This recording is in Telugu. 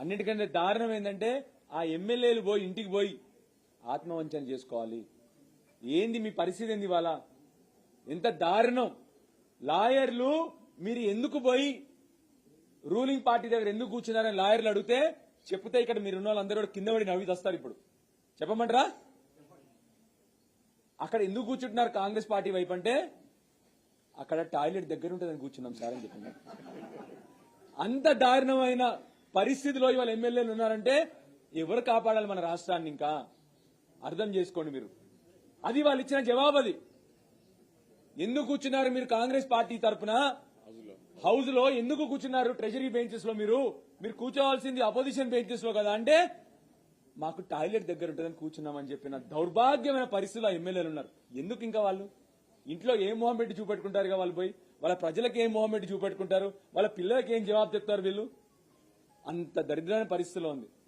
అన్నిటికంటే దారుణం ఏంటంటే ఆ ఎమ్మెల్యేలు పోయి ఇంటికి పోయి ఆత్మవంచన చేసుకోవాలి. ఏంది మీ పరిస్థితి ఏంది ఇవాళ? ఎంత దారుణం! లాయర్లు మీరు ఎందుకు పోయి రూలింగ్ పార్టీ దగ్గర ఎందుకు కూర్చున్నారని లాయర్లు అడిగితే చెప్తే ఇక్కడ మీరున్న వాళ్ళందరూ కూడా కింద పడి నవ్వి వస్తారు. ఇప్పుడు చెప్పమంటారా? అక్కడ ఎందుకు కూర్చుంటున్నారు కాంగ్రెస్ పార్టీ వైపు అంటే అక్కడ టాయిలెట్ దగ్గర ఉంటుందని కూర్చున్నాం సార్ అని చెప్పినారు. అంత దారుణమైన పరిస్థితిలో ఇవాళ ఎమ్మెల్యేలు ఉన్నారంటే ఎవరు కాపాడాలి మన రాష్ట్రాన్ని? ఇంకా అర్థం చేసుకోండి మీరు. అది వాళ్ళు ఇచ్చిన జవాబు. అది ఎందుకు కూర్చున్నారు మీరు కాంగ్రెస్ పార్టీ తరఫున హౌస్ లో ఎందుకు కూర్చున్నారు? ట్రెజరీ బెంచెస్ లో మీరు కూర్చోవాల్సింది అపోజిషన్ బెంచెస్ లో కదా అంటే మాకు టాయిలెట్ దగ్గర ఉంటుందని కూర్చున్నామని చెప్పిన దౌర్భాగ్యమైన పరిస్థితుల్లో ఎమ్మెల్యేలు ఉన్నారు. ఎందుకు ఇంకా వాళ్ళు ఇంట్లో ఏం మొహం పెట్టి చూపెట్టుకుంటారుగా? వాళ్ళు పోయి వాళ్ళ ప్రజలకు ఏం మొహం పెట్టి చూపెట్టుకుంటారు? వాళ్ళ పిల్లలకి ఏం జవాబు చెప్తారు? వీళ్ళు అంత దరిద్రమైన పరిస్థితిలో ఉంది.